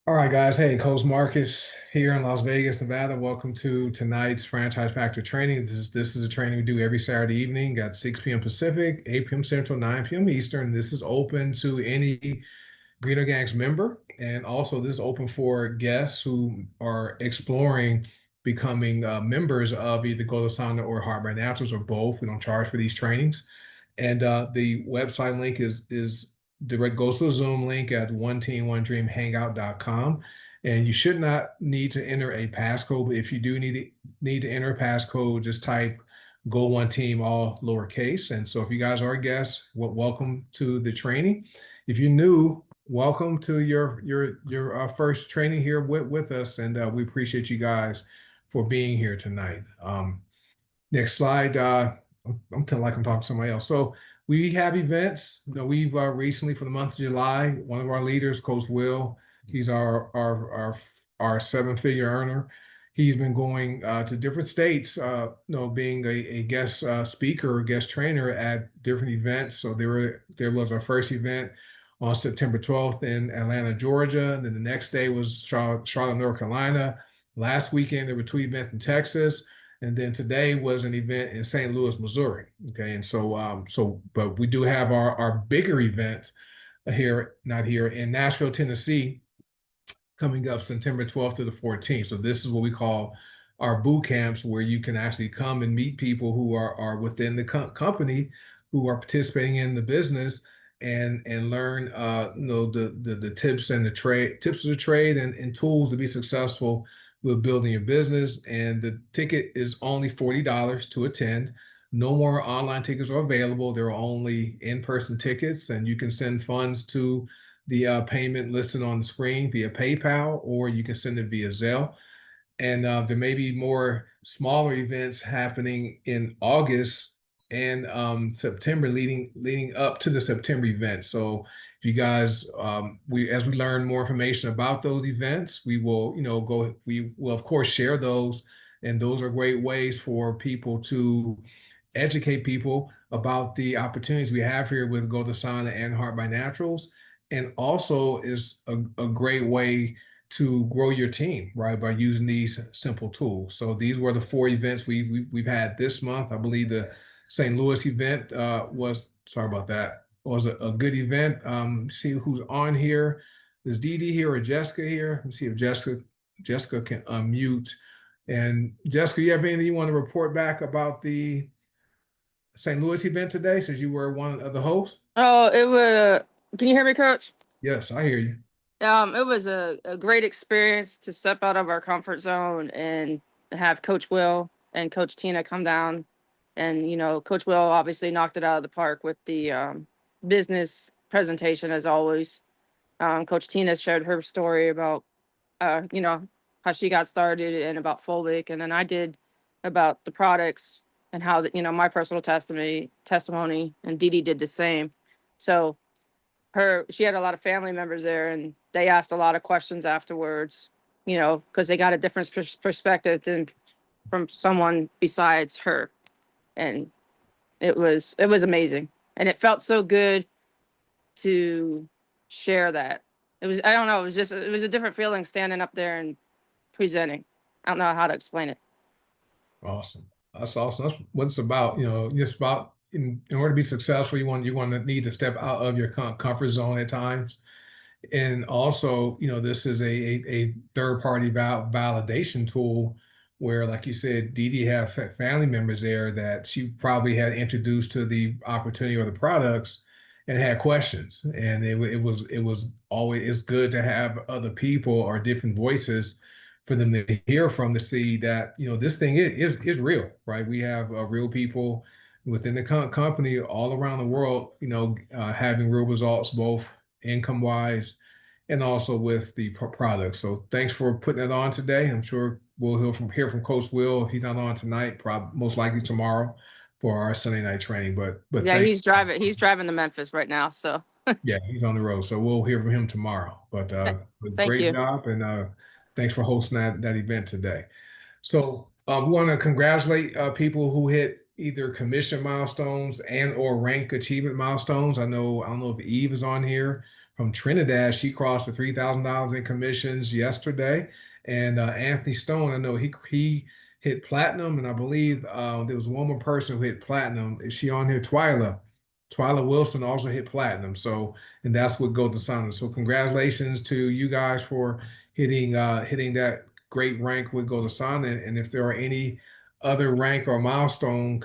All right, guys. Hey, Coach Marcus here in Las Vegas, Nevada. Welcome to tonight's Franchise Factor training. This is a training we do every Saturday evening at 6 p.m. Pacific, 8 p.m. Central, 9 p.m. Eastern. This is open to any Greener Gangs member, and also this is open for guests who are exploring becoming members of either Gold Asana or Heart by Naturals or both. We don't charge for these trainings. And the website link is direct goes to the Zoom link at oneteamOneDreamHangout.com. And you should not need to enter a passcode, but if you do need to enter a passcode, just type Go One Team all lowercase. And so if you guys are guests, welcome to the training. If you're new, welcome to your first training here with us, and we appreciate you guys for being here tonight. Next slide. I'm telling like I'm talking to somebody else. So we have events. We've recently, for the month of July, one of our leaders, Coach Will, he's our seven-figure earner. He's been going to different states, being a guest speaker or guest trainer at different events. So there was our first event on September 12th in Atlanta, Georgia. And then the next day was Charlotte, North Carolina. Last weekend, there were two events in Texas. And then today was an event in St. Louis, Missouri. Okay. And but we do have our bigger event here, not here, in Nashville, Tennessee, coming up September 12th to the 14th. So this is what we call our boot camps, where you can actually come and meet people who are within the company, who are participating in the business, and learn the tips and tips of the trade and tools to be successful with building your business. And the ticket is only $40 to attend. No more online tickets are available. There are only in-person tickets, and you can send funds to the payment listed on the screen via PayPal, or you can send it via Zelle. And there may be more smaller events happening in August and September, leading up to the September event. So if you guys, as we learn more information about those events, we will, we will of course share those, and those are great ways for people to educate people about the opportunities we have here with Gold Asana and Heart by Naturals, and also is a great way to grow your team, right, by using these simple tools. So these were the four events we've had this month. I believe the St. Louis event sorry about that, was a good event. See who's on here. Is Dee Dee here or Jessica here? Let me see if Jessica can unmute. And Jessica, you have anything you want to report back about the St. Louis event today, since you were one of the hosts? Oh, it was. Can you hear me, Coach? Yes, I hear you. It was a great experience to step out of our comfort zone and have Coach Will and Coach Tina come down. And, Coach Will obviously knocked it out of the park with the business presentation, as always. Coach Tina shared her story about, how she got started and about Fulvic. And then I did about the products and how, my personal testimony, and Dee Dee did the same. So, she had a lot of family members there, and they asked a lot of questions afterwards, because they got a different perspective than from someone besides her. And it was amazing, and it felt so good to share that. I don't know, it was a different feeling standing up there and presenting. I don't know how to explain it. Awesome. That's awesome. That's what it's about. Just about in order to be successful, you want to need to step out of your comfort zone at times. And also, this is a third party validation tool where, like you said, Dee Dee have family members there that she probably had introduced to the opportunity or the products and had questions. And it was always, it's good to have other people or different voices for them to hear from, to see that this thing is real, right? We have real people within the company all around the world, having real results, both income wise and also with the product. So thanks for putting it on today. I'm sure we'll hear from Coach Will. He's not on tonight, probably most likely tomorrow for our Sunday night training. But Yeah, he's driving to Memphis right now. So yeah, he's on the road, so we'll hear from him tomorrow. But thank great you. job, and thanks for hosting that event today. So we want to congratulate people who hit either commission milestones and or rank achievement milestones. I don't know if Eve is on here from Trinidad. She crossed the $3,000 in commissions yesterday. And Anthony Stone, I know he hit platinum, and I believe there was one more person who hit platinum. Is she on here? Twyla. Twyla Wilson also hit platinum. So, and that's what Go to Sana. So, congratulations to you guys for hitting that great rank with Go to Sana. And if there are any other rank or milestones,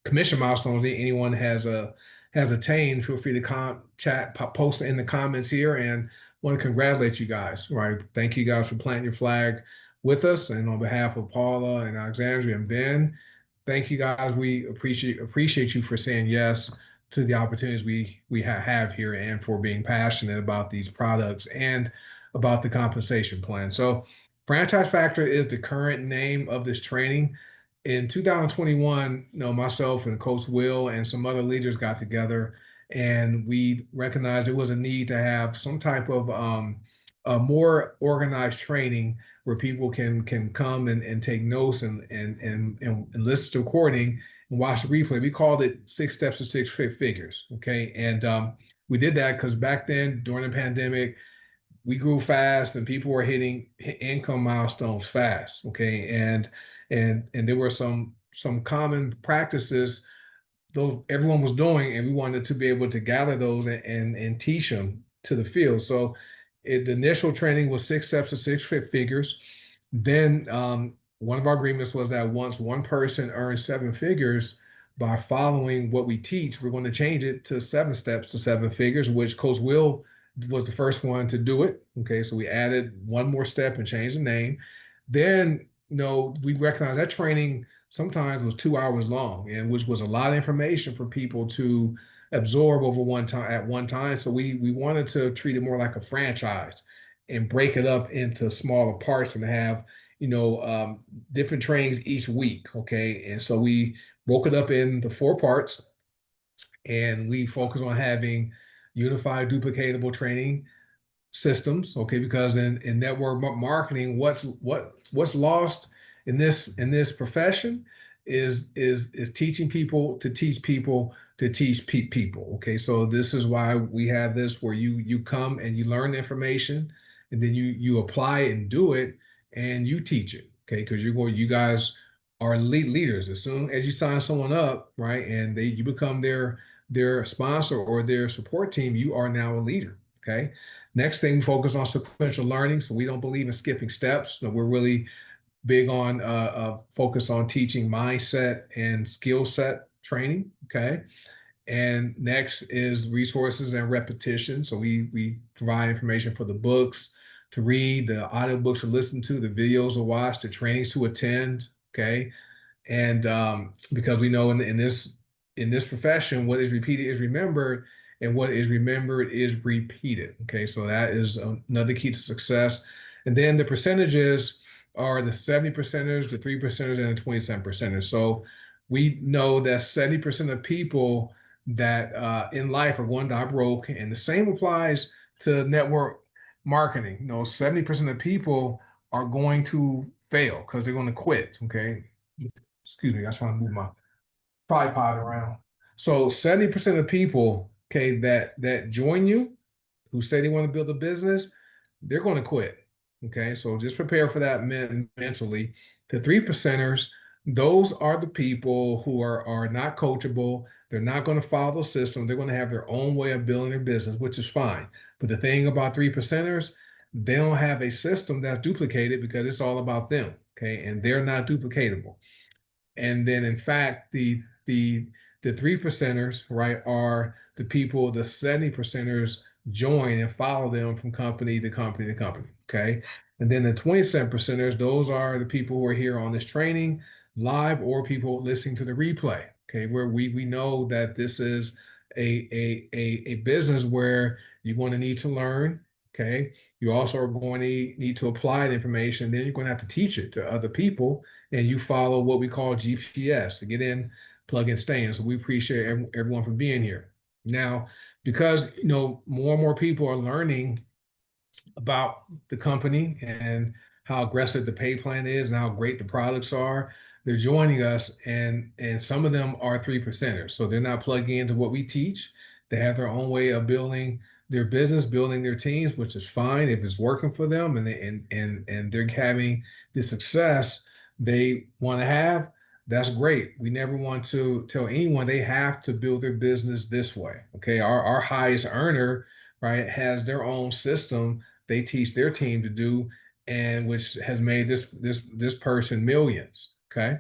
commission milestones that anyone has attained, feel free to post in the comments here, and want to congratulate you guys. Right, thank you guys for planting your flag with us, and on behalf of Paula and Alexandria and Ben, thank you guys. We appreciate you for saying yes to the opportunities we have here, and for being passionate about these products and about the compensation plan. So, Franchise Factor is the current name of this training. In 2021, myself and Coach Will and some other leaders got together, and we recognized there was a need to have some type of a more organized training where people can come and take notes and listen to recording and watch the replay. We called it 6 Steps to Six Figures. Okay, and we did that because back then during the pandemic, we grew fast and people were hitting income milestones fast. Okay, and there were some common practices though everyone was doing, and we wanted to be able to gather those and teach them to the field. So the initial training was 6 Steps to Six Figures. Then one of our agreements was that once one person earns 7 figures by following what we teach, we're going to change it to 7 Steps to 7 Figures, which Coach Will was the first one to do it. Okay, so we added one more step and changed the name. Then, we recognized that training sometimes was 2 hours long, and which was a lot of information for people to absorb over one time at one time. So we wanted to treat it more like a franchise and break it up into smaller parts and have different trainings each week. Okay, and so we broke it up into 4 parts, and we focus on having unified duplicatable training systems. Okay, because in network marketing, what's lost in this profession is teaching people to teach people to teach people. Okay, so this is why we have this, where you come and you learn the information, and then you apply it and do it, and you teach it. Okay, because you guys are leaders. As soon as you sign someone up, right, and you become their sponsor or their support team, you are now a leader. Okay. Next thing, focus on sequential learning. So we don't believe in skipping steps. So we're really big on focus on teaching mindset and skill set training. Okay. And next is resources and repetition. So we provide information for the books to read, the audiobooks to listen to, the videos to watch, the trainings to attend. Okay. And because we know in this profession, what is repeated is remembered, and what is remembered is repeated. Okay, so that is another key to success. And then the percentages are the 70 percenters, the 3 percenters, and the 27 percenters. So we know that 70% of people that in life are going to die broke, and the same applies to network marketing. 70% of people are going to fail because they're going to quit. Okay, excuse me, I was trying to move my tripod around. So 70% of people, okay, that join you, who say they want to build a business, they're going to quit. Okay, so just prepare for that mentally. The 3 percenters, those are the people who are not coachable. They're not going to follow the system. They're going to have their own way of building their business, which is fine. But the thing about 3 percenters, they don't have a system that's duplicated because it's all about them. Okay, and they're not duplicatable. And then, in fact, the 3 percenters, right, are the people, the 70 percenters join and follow them from company to company to company. Okay. And then the 27 percenters, those are the people who are here on this training live, or people listening to the replay. Okay. Where we know that this is a business where you're going to need to learn. Okay. You also are going to need to apply the information. Then you're going to have to teach it to other people, and you follow what we call GPS to get in, plug and stay in. So we appreciate everyone for being here. Now, because more and more people are learning about the company and how aggressive the pay plan is and how great the products are, they're joining us, and some of them are 3 percenters. So they're not plugging into what we teach. They have their own way of building their business, building their teams, which is fine if it's working for them and they're having the success they want to have. That's great. We never want to tell anyone they have to build their business this way. Okay. Our highest earner, right, has their own system they teach their team to do, and which has made this person millions. Okay.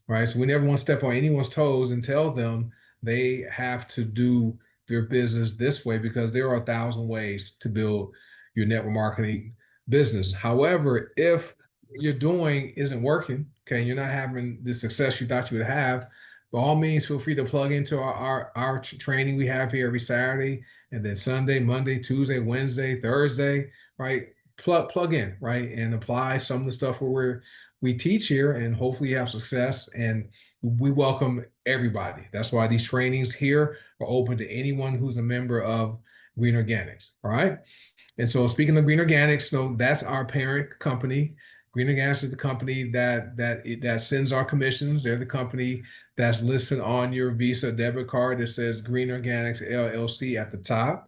Right. So we never want to step on anyone's toes and tell them they have to do their business this way, because there are 1,000 ways to build your network marketing business. However, if you're doing isn't working, okay, you're not having the success you thought you would have, by all means, feel free to plug into our training we have here every Saturday, and then Sunday, Monday, Tuesday, Wednesday, Thursday, right? Plug in, right, and apply some of the stuff where we teach here, and hopefully you have success. And we welcome everybody. That's why these trainings here are open to anyone who's a member of Green Organics. All right. And so, speaking of Green Organics, so that's our parent company. Green Organics is the company that sends our commissions. They're the company that's listed on your Visa debit card that says Green Organics LLC at the top.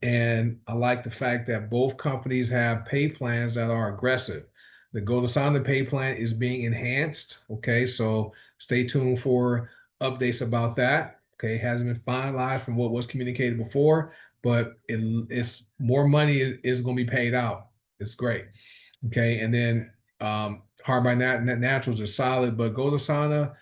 And I like the fact that both companies have pay plans that are aggressive. The GoToSana pay plan is being enhanced. Okay, so stay tuned for updates about that. Okay, it hasn't been finalized from what was communicated before, but it's more money is going to be paid out. It's great. Okay, and then Hard by Naturals is solid, but GoToSana,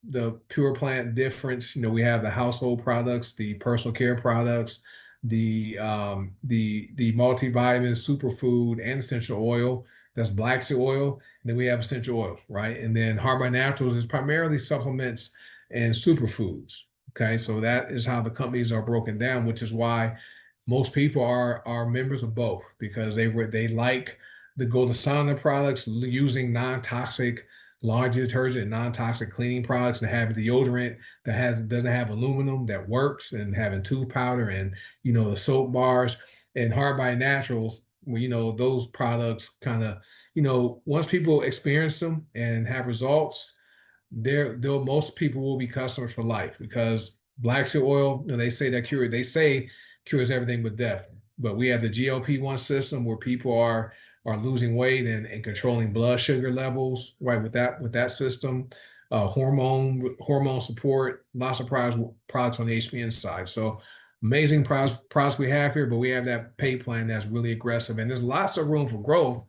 the pure plant difference. We have the household products, the personal care products, the multivitamin, superfood, and essential oil. That's black seed oil. And then we have essential oils, right? And then Hard by Naturals is primarily supplements and superfoods. Okay, so that is how the companies are broken down, which is why most people are members of both, because they like the GoToSana products using non-toxic laundry detergent and non-toxic cleaning products, and have a deodorant that doesn't have aluminum, that works, and having tooth powder and the soap bars. And Hard by Naturals, well, those products kind of, once people experience them and have results, they'll most people will be customers for life, because black seed oil, they say cures everything but death. But we have the GLP-1 system where people are losing weight and controlling blood sugar levels, right? With that system, hormone support, lots of products on the HBN side. So amazing products we have here, but we have that pay plan that's really aggressive, and there's lots of room for growth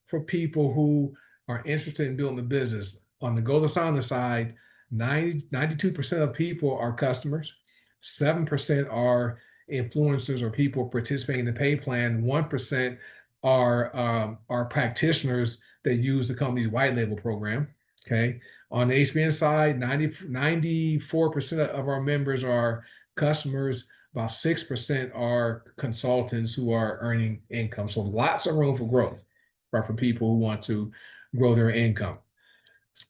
for people who are interested in building a business. On the GoToSana side, 92% of people are customers, 7% are influencers or people participating in the pay plan, 1% are practitioners that use the company's white label program. Okay. On the HBN side, 94% of our members are customers. About 6% are consultants who are earning income. So lots of room for growth, right, for people who want to grow their income.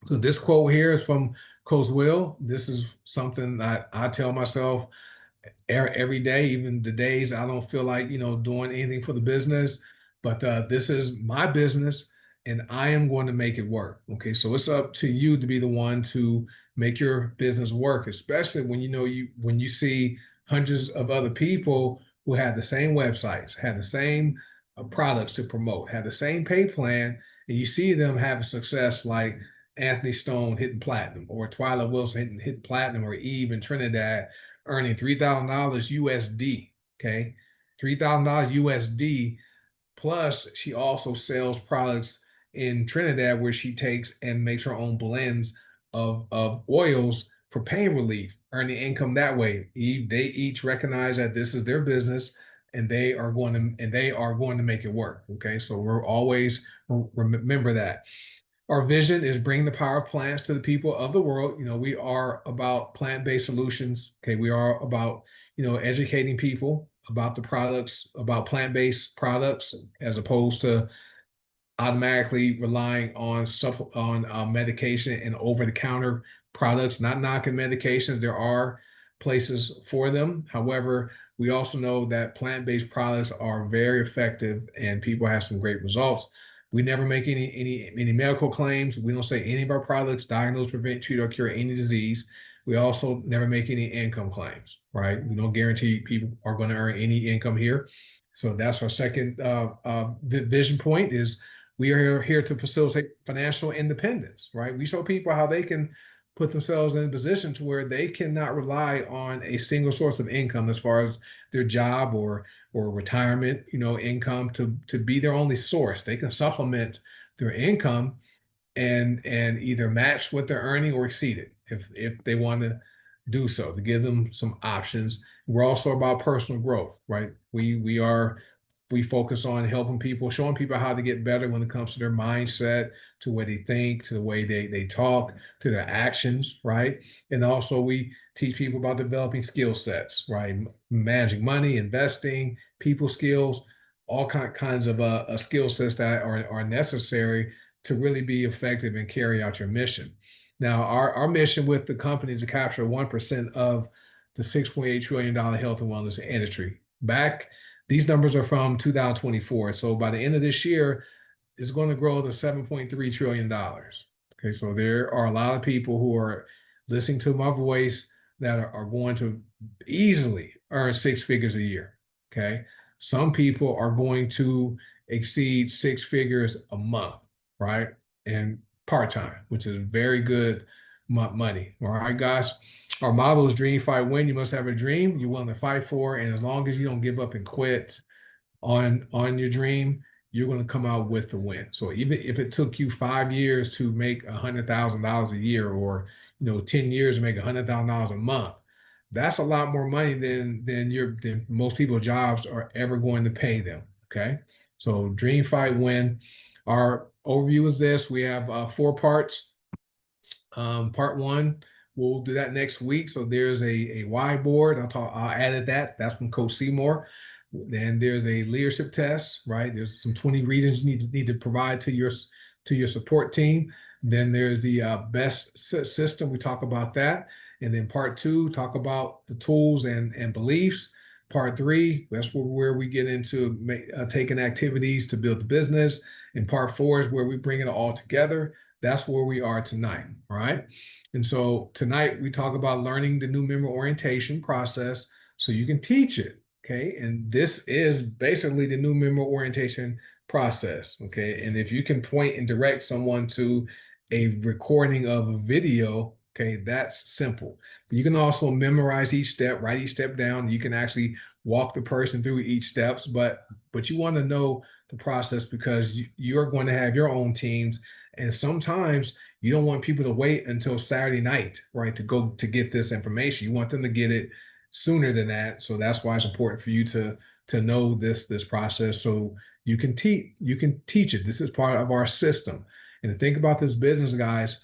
So this quote here is from Coach Will. This is something that I tell myself every day, even the days I don't feel like, doing anything for the business. But this is my business, and I am going to make it work. Okay, so it's up to you to be the one to make your business work, especially when when you see hundreds of other people who have the same websites, have the same products to promote, have the same pay plan, and you see them having success, like Anthony Stone hitting platinum, or Twyla Wilson hitting platinum, or Eve in Trinidad earning $3,000 USD. Okay, $3,000 USD. Plus, she also sells products in Trinidad where she takes and makes her own blends of oils for pain relief, earning income that way. They each recognize that this is their business, and they are going to make it work. Okay, so we're always remember that. Our vision is bring the power of plants to the people of the world. We are about plant-based solutions. Okay, we are about educating people about the products, about plant-based products, as opposed to automatically relying on medication and over-the-counter products. Not knocking medications, there are places for them. However, we also know that plant-based products are very effective, and people have some great results. We never make any medical claims. We don't say any of our products diagnose, prevent, treat, or cure any disease. We also never make any income claims, right? We don't guarantee people are going to earn any income here. So that's our second vision point is we are here to facilitate financial independence, right? We show people how they can put themselves in a position to where they cannot rely on a single source of income as far as their job or retirement, income to be their only source. They can supplement their income and either match what they're earning or exceed it if they want to do so, to give them some options. We're also about personal growth, right? We focus on helping people, showing people how to get better when it comes to their mindset, to the way they think, to the way they talk, to their actions, right? And also we teach people about developing skill sets, right? Managing money, investing, people skills, all kinds of skill sets that are necessary to really be effective and carry out your mission. Now, our mission with the company is to capture 1% of the $6.8 trillion health and wellness industry. These numbers are from 2024. So by the end of this year, it's going to grow to $7.3 trillion. Okay, so there are a lot of people who are listening to my voice that are going to easily earn six figures a year. Okay, some people are going to exceed six figures a month, right? And part-time, which is very good money. All right, guys. Our motto is dream, fight, win. You must have a dream you're willing to fight for. And as long as you don't give up and quit on your dream, you're going to come out with the win. So even if it took you 5 years to make $100,000 a year, or 10 years to make $100,000 a month, that's a lot more money than most people's jobs are ever going to pay them. Okay. So dream, fight, win. Our overview is this. We have 4 parts. Part one, we'll do that next week. So there's a whiteboard. I'll added that. That's from Coach Seymour. Then there's a leadership test, right? There's some 20 reasons you need to provide to your support team. Then there's the best system. We talk about that. And then part two, talk about the tools and beliefs. Part three, that's where we get into taking activities to build the business. And part four is where we bring it all together. That's where we are tonight. All right. And so tonight we talk about learning the new member orientation process so you can teach it. Okay. And this is basically the new member orientation process. Okay. And if you can point and direct someone to a recording of a video, okay, that's simple. But you can also memorize each step, write each step down. You can actually walk the person through each steps, but you want to know the process because you're going to have your own teams. And sometimes you don't want people to wait until Saturday night, right, to get this information. You want them to get it sooner than that. So that's why it's important for you to know this process so you can teach it. This is part of our system. And to think about this business, guys,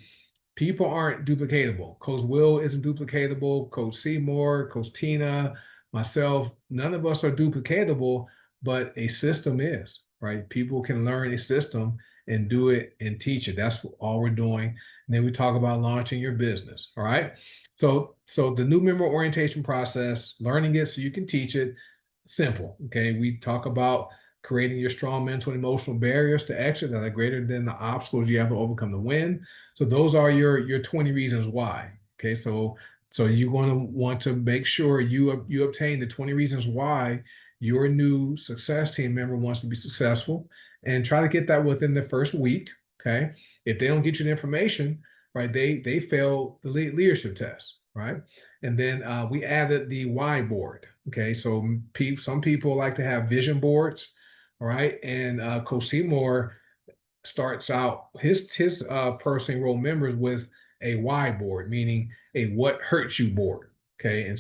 people aren't duplicatable. Coach Will isn't duplicatable. Coach Seymour, Coach Tina, myself, none of us are duplicatable, but a system is, right? People can learn a system and do it and teach it. That's all we're doing. And then we talk about launching your business. All right. So the new member orientation process, learning it so you can teach it, simple. Okay. We talk about creating your strong mental and emotional barriers to exit that are greater than the obstacles you have to overcome to win. So those are your 20 reasons why. Okay. So you're going to want to make sure you obtain the 20 reasons why your new success team member wants to be successful, and try to get that within the first week. Okay. If they don't get you the information, right, they fail the leadership test, right? And then we added the why board. Okay. So some people like to have vision boards. All right. And Coach Seymour starts out his personal enrolled members with a why board, meaning a what hurts you board. Okay. And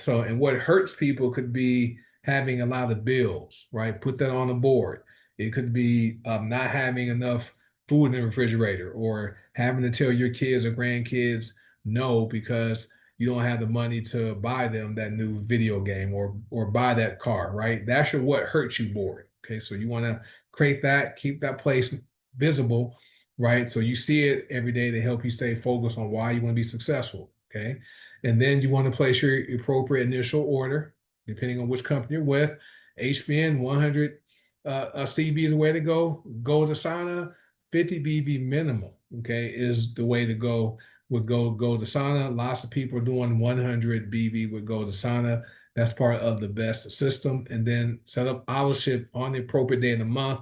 and what hurts people could be having a lot of bills, right? Put that on the board. It could be not having enough food in the refrigerator, or having to tell your kids or grandkids no because you don't have the money to buy them that new video game or buy that car, right? That's your what hurts you board. Okay, so you want to create that, keep that place visible, right? So you see it every day to help you stay focused on why you want to be successful. Okay, and then you want to place your appropriate initial order, depending on which company you're with. HBN 100 CB is the way to go. Gold Asana 50 BB minimum, okay, is the way to go with Gold Asana. Lots of people doing 100 BV with Gold Asana. That's part of the best system. And then set up auto ship on the appropriate day of the month.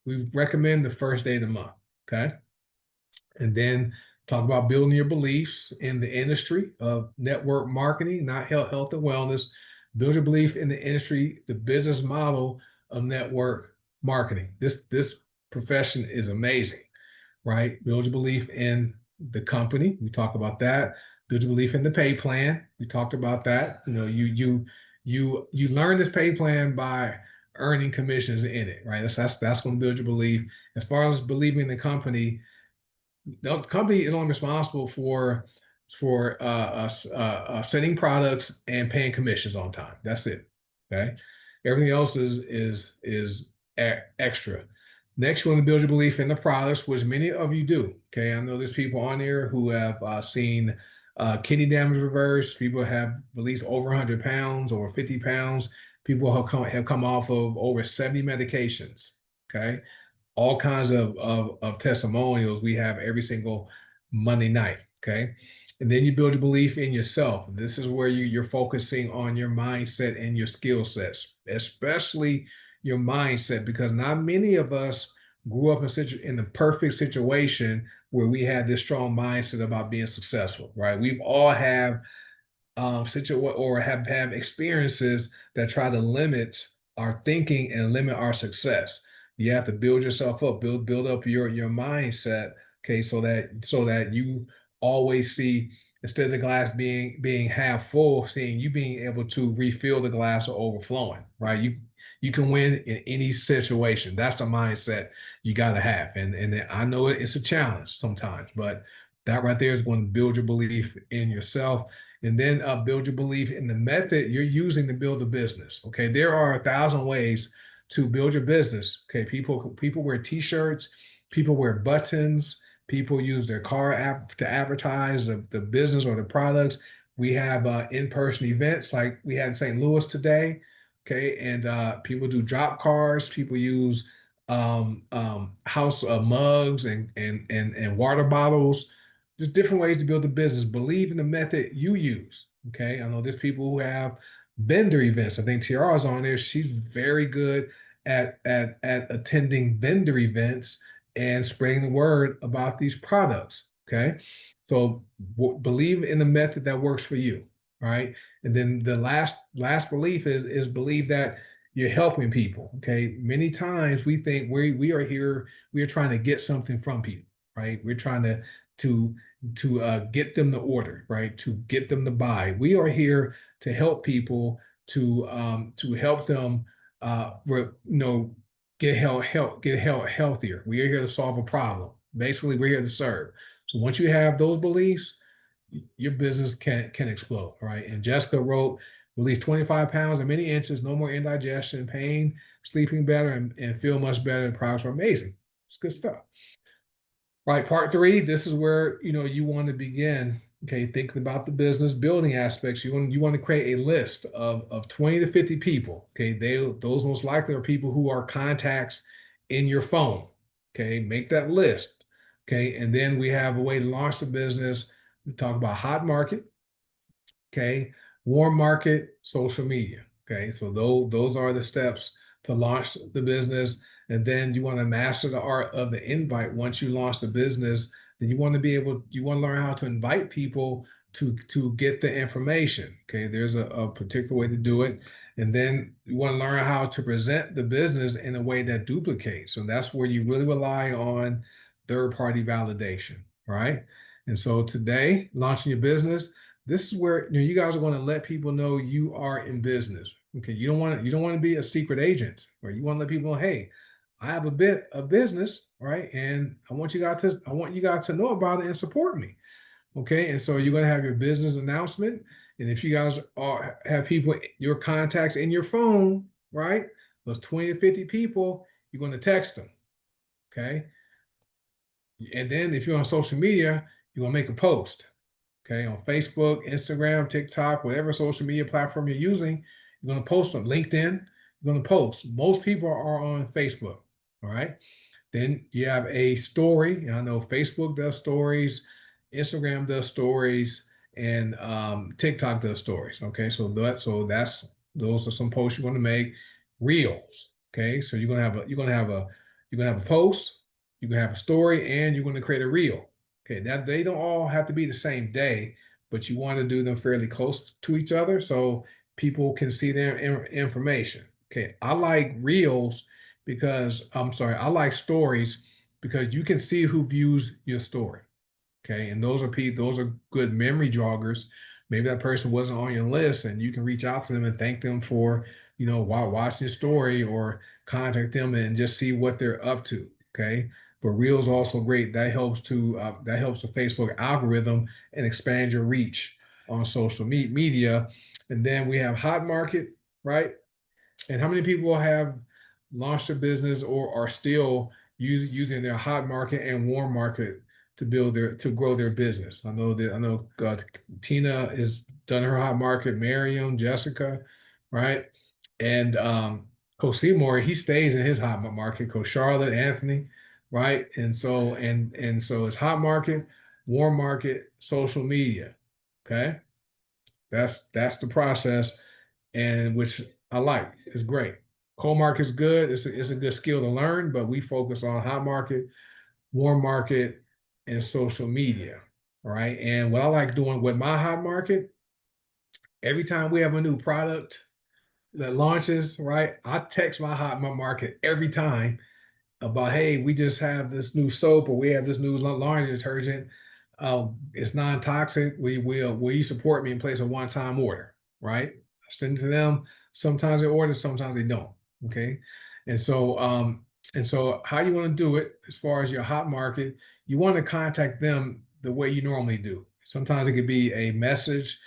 We recommend the first day of the month. Okay. And then talk about building your beliefs in the industry of network marketing, not health and wellness. Build your belief in the industry, the business model of network marketing. This profession is amazing, right? Build your belief in the company. We talk about that. Build your belief in the pay plan. We talked about that. You learn this pay plan by earning commissions in it, right? That's going to build your belief. As far as believing in the company, the company is only responsible for sending products and paying commissions on time. That's it. Okay. Everything else is extra. Next, you want to build your belief in the products, which many of you do. Okay. I know there's people on here who have seen kidney damage reverse. People have released over 100 pounds, over 50 pounds. People have come off of over 70 medications. Okay, all kinds of testimonials we have every single Monday night. Okay. And then you build your belief in yourself. This is where you're focusing on your mindset and your skill sets, especially your mindset, because not many of us grew up in the perfect situation where we had this strong mindset about being successful, right? We've all have or have experiences that try to limit our thinking and limit our success. You have to build yourself up, build up your mindset, okay, so that you always see, instead of the glass being half full, seeing you being able to refill the glass or overflowing, right? You can win in any situation. That's the mindset you got to have. And I know it's a challenge sometimes, but that right there is going to build your belief in yourself. And then build your belief in the method you're using to build a business. Okay, there are 1,000 ways to build your business. Okay, people wear T-shirts, people wear buttons, people use their car app to advertise the business or the products. We have in-person events like we had in St. Louis today. Okay, and people do drop cars. People use house mugs and water bottles. There's different ways to build a business. Believe in the method you use. Okay. I know there's people who have vendor events. I think Tiara's on there. She's very good at attending vendor events and spreading the word about these products. Okay. So believe in the method that works for you. Right. And then the last belief is believe that you're helping people. Okay. Many times we think we are here, we are trying to get something from people, right? We're trying to get them to order, right? To get them to buy. We are here to help people, to help them, get healthier. We are here to solve a problem. Basically, we're here to serve. So once you have those beliefs, your business can explode, right? And Jessica wrote, release 25 pounds and many inches, no more indigestion, pain, sleeping better, and feel much better. The products are amazing. It's good stuff. Right, part three, this is where you want to begin. Okay, thinking about the business building aspects. You want to create a list of 20 to 50 people. Okay, those most likely are people who are contacts in your phone. Okay, make that list. Okay, and then we have a way to launch the business. We talk about hot market, okay, warm market, social media. Okay, so those are the steps to launch the business. And then you want to master the art of the invite. Once you launch the business, then you want to learn how to invite people to get the information. Okay, there's a particular way to do it. And then you want to learn how to present the business in a way that duplicates. So that's where you really rely on third-party validation, right? And so today, launching your business, this is where you guys are going to let people know you are in business. Okay, you don't want to be a secret agent, or you want to let people know, hey, I have a bit of business, right? And I want you guys to know about it and support me. Okay. And so you're going to have your business announcement. And if you guys have people, your contacts in your phone, right? Those 20 to 50 people, you're going to text them. Okay. And then if you're on social media, you're going to make a post. Okay. On Facebook, Instagram, TikTok, whatever social media platform you're using, you're going to post on LinkedIn. You're going to post. Most people are on Facebook. All right. Then you have a story. I know Facebook does stories. Instagram does stories, and TikTok does stories. Okay, that's those are some posts you want to make. Reels. Okay, so you're gonna have a post, you're gonna have a story, and you're gonna create a reel. Okay, that they don't all have to be the same day, but you want to do them fairly close to each other so people can see their information. Okay, I like reels because I'm sorry, I like stories because you can see who views your story. Okay, and those are good memory joggers. Maybe that person wasn't on your list, and you can reach out to them and thank them for while watching the story, or contact them and just see what they're up to. Okay, but Reels also great. That helps the Facebook algorithm and expand your reach on social media. And then we have Hot Market, right? And how many people have launched a business or are still using their hot market and warm market to grow their business? I know Tina is done her hot market, Miriam, Jessica, right? And Coach Seymour, he stays in his hot market. Coach Charlotte, Anthony, right? And so it's hot market, warm market, social media. Okay, that's the process, and which I like. It's great. Cold market is good. It's a good skill to learn, but we focus on hot market, warm market, and social media. All right. And what I like doing with my hot market, every time we have a new product that launches, right, I text my hot market every time about, hey, we just have this new soap, or we have this new laundry detergent. It's non-toxic. Will you support me and place a one-time order? Right? I send it to them. Sometimes they order, sometimes they don't. Okay. And so how you want to do it as far as your hot market, you want to contact them the way you normally do. Sometimes it could be a message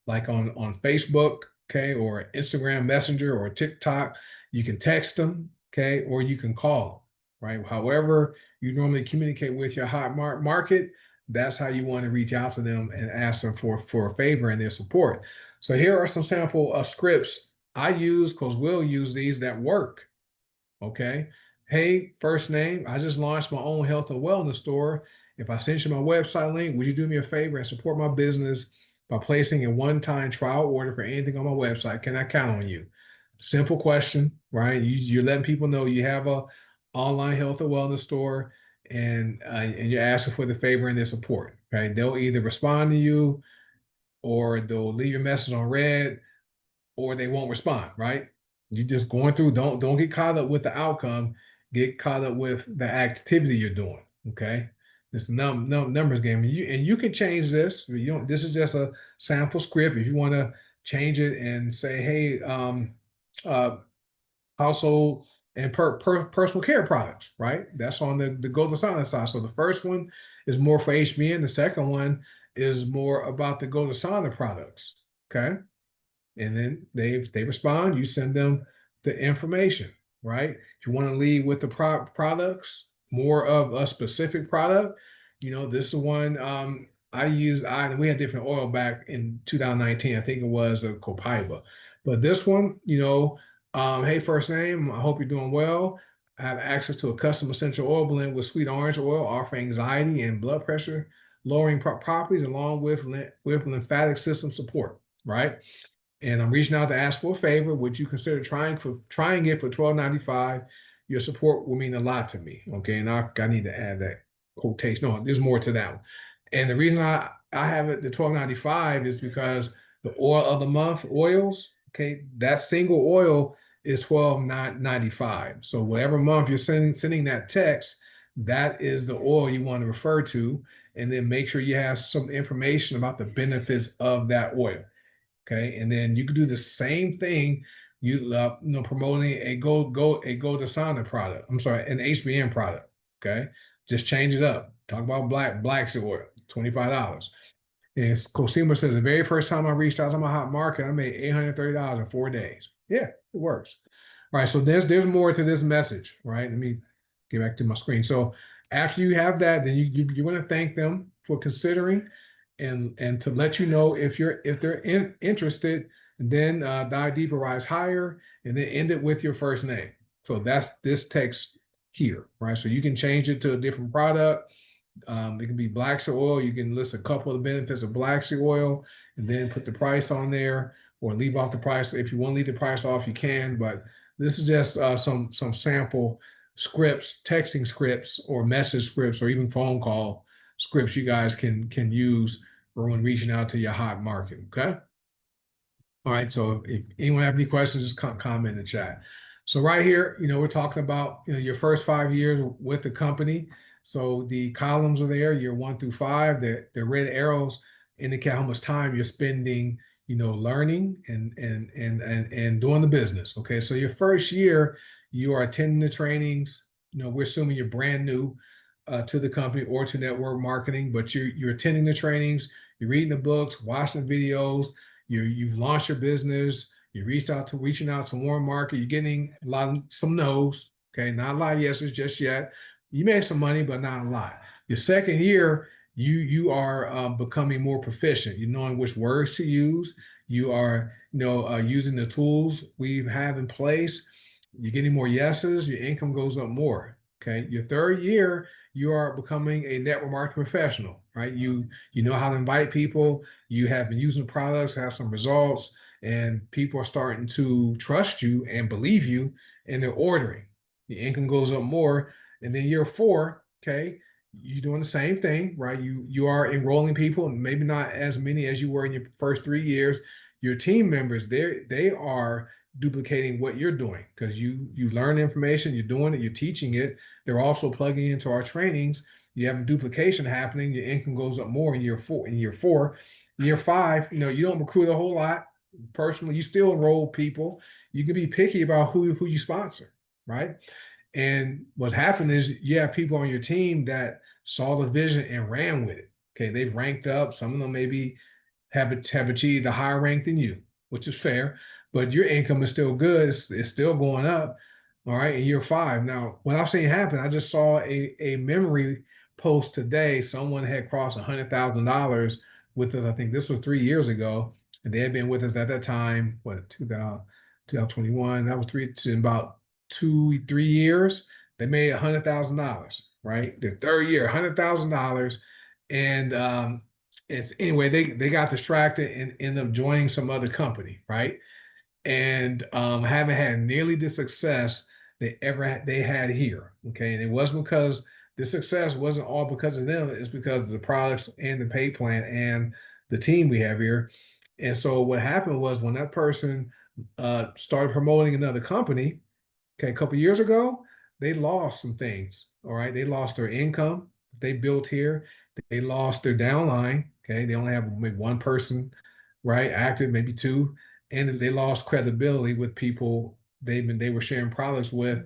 like on Facebook, okay, or Instagram Messenger or TikTok. You can text them, okay, or you can call, right? However, you normally communicate with your hot market, that's how you want to reach out to them and ask them for a favor and their support. So here are some sample scripts I use, because we'll use these that work. Okay. Hey, first name, I just launched my own health and wellness store. If I send you my website link, would you do me a favor and support my business by placing a one-time trial order for anything on my website? Can I count on you? Simple question, right? You're letting people know you have a online health and wellness store, and you're asking for the favor and their support. Right? They'll either respond to you, or they'll leave your message on red, or they won't respond, right? You just going through, don't get caught up with the outcome, get caught up with the activity you're doing. Okay. It's a numbers game. And you can change this. You don't, this is just a sample script. If you want to change it and say, hey, uh, household and personal care products, right? That's on the Go to Silence side. So the first one is more for HBN. The second one is more about the Go to Silence products. Okay. And then they respond, you send them the information, right? If you want to lead with the products, more of a specific product, this is the one I used. We had different oil back in 2019. I think it was a Copaiba, but this one, hey, first name, I hope you're doing well. I have access to a custom essential oil blend with sweet orange oil, offering anxiety and blood pressure lowering properties, along with lymphatic system support, right? And I'm reaching out to ask for a favor. Would you consider trying it for $12.95? Your support will mean a lot to me. Okay, and I need to add that quotation. No, there's more to that one. And the reason I have it the $12.95 is because the oil of the month oils. Okay, that single oil is $12.95. So whatever month you're sending that text, that is the oil you want to refer to, and then make sure you have some information about the benefits of that oil. Okay, and then you could do the same thing. Promoting a Go to Sauna product. I'm sorry, an HBN product. Okay, just change it up. Talk about black seed oil, $25. And Cosima says the very first time I reached out to my hot market, I made $830 in 4 days. Yeah, it works. All right, so there's more to this message, right? Let me get back to my screen. So after you have that, then you want to thank them for considering, and to let you know if they're interested, then dive deeper, rise higher, and then end it with your first name. So that's this text here, right? So you can change it to a different product, It can be black seed oil. You can list a couple of the benefits of black seed oil and then put the price on there, or leave off the price. If you want to leave the price off, you can. But this is just some sample scripts, texting scripts, or message scripts, or even phone call scripts you guys can use for when reaching out to your hot market. Okay. All right. So if anyone have any questions, just comment in the chat. So right here, we're talking about your first 5 years with the company. So the columns are there, year 1 through 5. The red arrows indicate how much time you're spending, learning and doing the business. Okay. So your first year, you are attending the trainings. We're assuming you're brand new to the company or to network marketing, but you're attending the trainings, you're reading the books, watching the videos. You've launched your business. You reaching out to warm market. You're getting some no's. Okay, not a lot of yeses just yet. You made some money, but not a lot. Your second year, you are becoming more proficient. You're knowing which words to use. You are using the tools we have in place. You're getting more yeses. Your income goes up more. Okay, your third year, you are becoming a network marketing professional, right? You know how to invite people. You have been using the products, have some results, and people are starting to trust you and believe you, and they're ordering. The income goes up more. And then year 4, okay, you're doing the same thing, right? You are enrolling people, and maybe not as many as you were in your first 3 years. Your team members, they are duplicating what you're doing, because you learn information, you're doing it, you're teaching it. They're also plugging into our trainings. You have duplication happening. Your income goes up more in year 4. Year 5, you don't recruit a whole lot. Personally, you still enroll people. You can be picky about who you sponsor, right? And what's happened is you have people on your team that saw the vision and ran with it. Okay, they've ranked up. Some of them maybe have achieved a higher rank than you, which is fair, but your income is still good. It's still going up. All right, in year 5. Now, what I've seen happen, I just saw a memory post today. Someone had crossed $100,000 with us. I think this was 3 years ago, and they had been with us at that time. What, 2021? That was about 2-3 years. They made $100,000. Right, their third year, $100,000, and it's anyway. They got distracted and ended up joining some other company. Right, and haven't had nearly the success they had here. Okay, and it wasn't because the success wasn't all because of them. It's because of the products and the pay plan and the team we have here. And so what happened was, when that person started promoting another company, okay, a couple years ago, they lost some things. All right, they lost their income they built here. They lost their downline. Okay, they only have maybe one person, right, active, maybe 2, and they lost credibility with people they were sharing products with.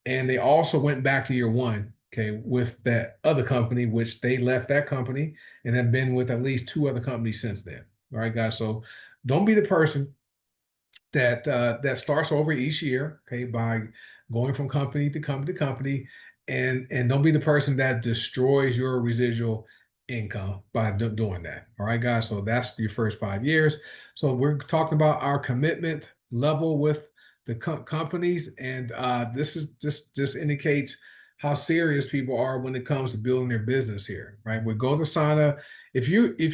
And they also went back to year 1, okay, with that other company, which they left that company and have been with at least 2 other companies since then. All right, guys. So don't be the person that starts over each year, okay, by going from company to company to company, and don't be the person that destroys your residual income by doing that. All right, guys. So that's your first 5 years. So we're talking about our commitment level with the companies, and this is just indicates how serious people are when it comes to building their business here. Right, with GoToSana, if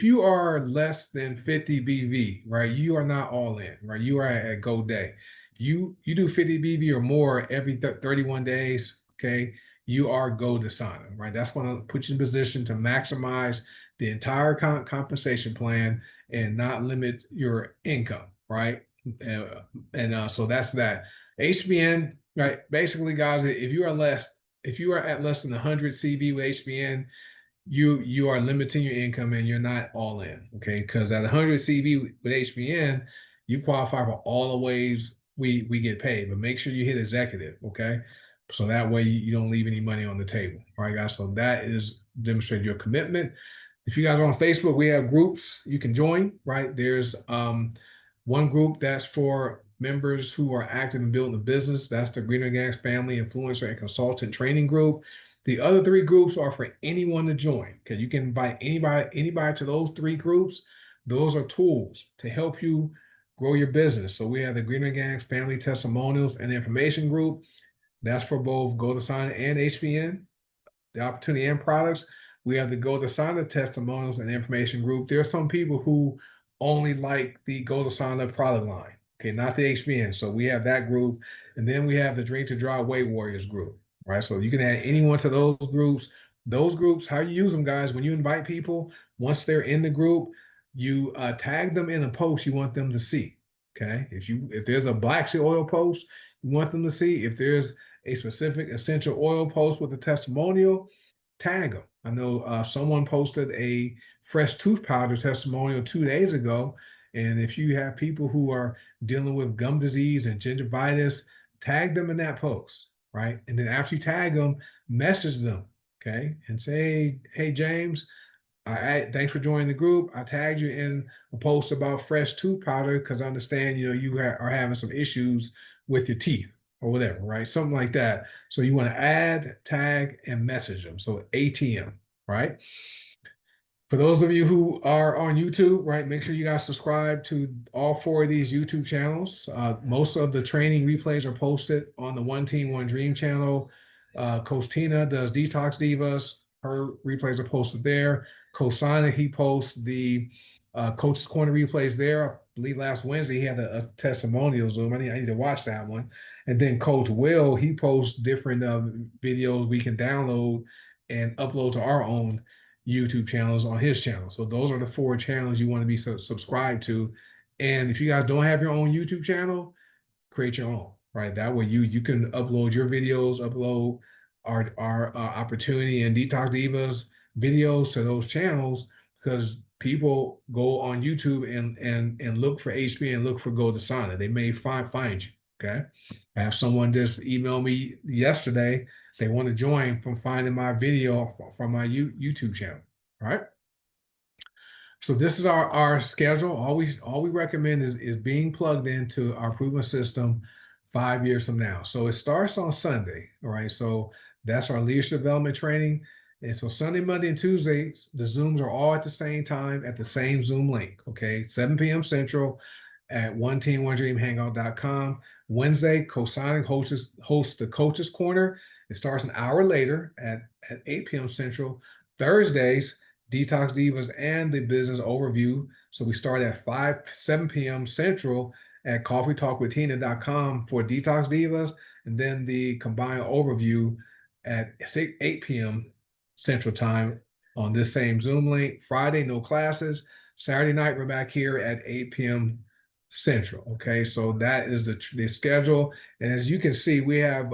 you are less than 50 BV, right, you are not all in. Right, you are at GoDay. You do 50 BV or more every 31 days. Okay, you are GoToSana. Right, that's going to put you in position to maximize the entire compensation plan and not limit your income. Right, and so that's that. HBN. Right, basically, guys, if you are at less than 100 CV with HBN, you are limiting your income and you're not all in. Okay, because at 100 CV with HBN, you qualify for all the ways we get paid. But make sure you hit executive. Okay, so that way you don't leave any money on the table. All right, guys. So that is demonstrate your commitment. If you guys are on Facebook, we have groups you can join. Right, there's one group that's for members who are active in building a business. That's the Green Organics Family Influencer and Consultant Training Group. The other 3 groups are for anyone to join. Okay, you can invite anybody to those 3 groups. Those are tools to help you grow your business. So we have the Green Organics Family Testimonials and Information Group. That's for both GoToSana and HBN, the opportunity and products. We have the Go to Sana testimonials and information group. There are some people who only like the Go to Sana product line, okay, not the HBN. So we have that group. And then we have the Dream to Draw Weight Warriors group, right? So you can add anyone to those groups. Those groups, how you use them, guys, when you invite people, once they're in the group, you tag them in a post you want them to see. Okay. If there's a black seed oil post you want them to see, if there's a specific essential oil post with a testimonial, tag them. I know someone posted a fresh tooth powder testimonial 2 days ago. And if you have people who are dealing with gum disease and gingivitis, tag them in that post, right? And then after you tag them, message them, okay? And say, hey, James, thanks for joining the group. I tagged you in a post about fresh tooth powder because I understand, you are having some issues with your teeth or whatever, right? Something like that. So you want to add, tag, and message them. So ATM, right? For those of you who are on YouTube, right, make sure you guys subscribe to all 4 of these YouTube channels. Most of the training replays are posted on the One Team, One Dream channel. Coach Tina does Detox Divas. Her replays are posted there. Coach Sana, he posts the Coach's Corner replays there. I believe last Wednesday he had a testimonial Zoom. I need to watch that one. And then Coach Will, he posts different videos we can download and upload to our own YouTube channels on his channel. So those are the 4 channels you want to be subscribed to. And if you guys don't have your own YouTube channel, create your own, right? That way you can upload your videos, upload our Opportunity and Detox Divas videos to those channels, because people go on YouTube and look for HB and look for Go to Sana. They may find you. Okay. I have someone just email me yesterday. They want to join from finding my video from my YouTube channel. All right. So this is our schedule. All we recommend is being plugged into our proven system 5 years from now. So it starts on Sunday. All right. So that's our leadership development training. And so Sunday, Monday, and Tuesdays, the Zooms are all at the same time at the same Zoom link. Okay. 7 p.m. Central at oneteamonedreamhangout.com. Wednesday, Cosonic hosts the Coaches Corner. It starts an hour later at 8 p.m. Central. Thursdays, Detox Divas and the Business Overview. So we start at 7 p.m. Central at coffeetalkwithtina.com for Detox Divas, and then the combined overview at 8 p.m. Central Time on this same Zoom link. Friday, no classes. Saturday night, we're back here at 8 p.m. Central. Okay, so that is the schedule. And as you can see, we have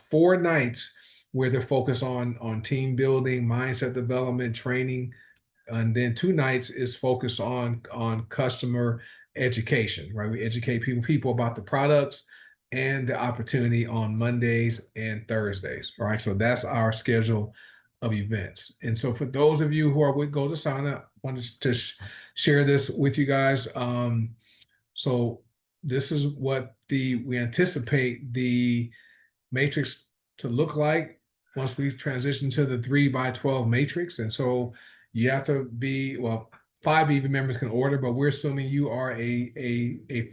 4 nights where they're focused on team building, mindset development, training, and then 2 nights is focused on customer education. Right, we educate people about the products and the opportunity on Mondays and Thursdays. All right, so that's our schedule of events. And so for those of you who are with Go to Sana, I wanted to share this with you guys. So this is what we anticipate the matrix to look like once we transition to the 3x12 matrix. And so you have to be, well, 5 BB members can order, but we're assuming you are a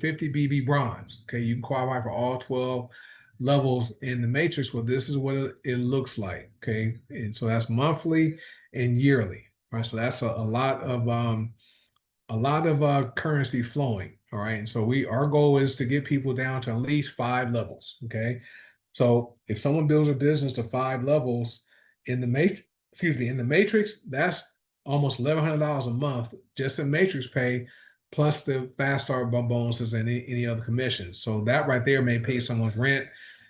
50 BB bronze. Okay, you can qualify for all 12 levels in the matrix. Well, this is what it looks like. Okay, and so that's monthly and yearly. Right, so that's a lot of currency flowing. All right. And so our goal is to get people down to at least 5 levels. Okay. So if someone builds a business to 5 levels in the matrix, that's almost $1,100 a month just in matrix pay, plus the fast start bonuses and any other commissions. So that right there may pay someone's rent.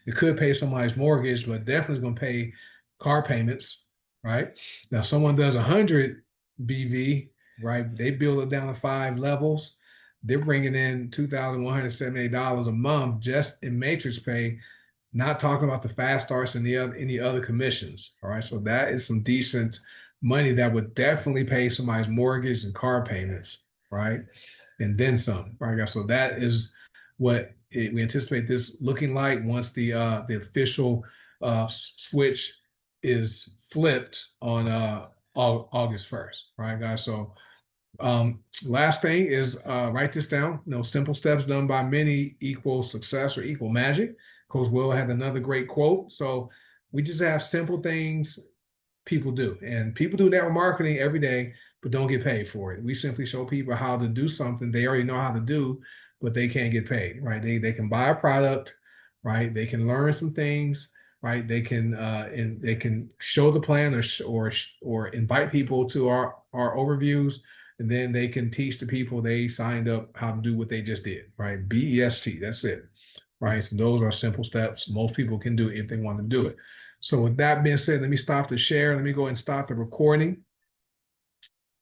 It could pay somebody's mortgage, but definitely is going to pay car payments. Right. Now, if someone does 100 BV, right, they build it down to 5 levels. They're bringing in $2,178 a month just in matrix pay, not talking about the fast starts and any other commissions. All right, so that is some decent money that would definitely pay somebody's mortgage and car payments, right, and then some. Right, guys. So that is what we anticipate this looking like once the official switch is flipped on August 1st. Right, guys. So last thing is write this down. Simple steps done by many equal success or equal magic. Coach Will had another great quote. So we just have simple things people do. And people do network marketing every day, but don't get paid for it. We simply show people how to do something they already know how to do, but they can't get paid, right? They can buy a product, right? They can learn some things, right? They can show the plan or invite people to our overviews, and then they can teach the people they signed up how to do what they just did, right? BEST, that's it, right? So those are simple steps most people can do if they want to do it. So with that being said, let me stop the share. Let me go and stop the recording.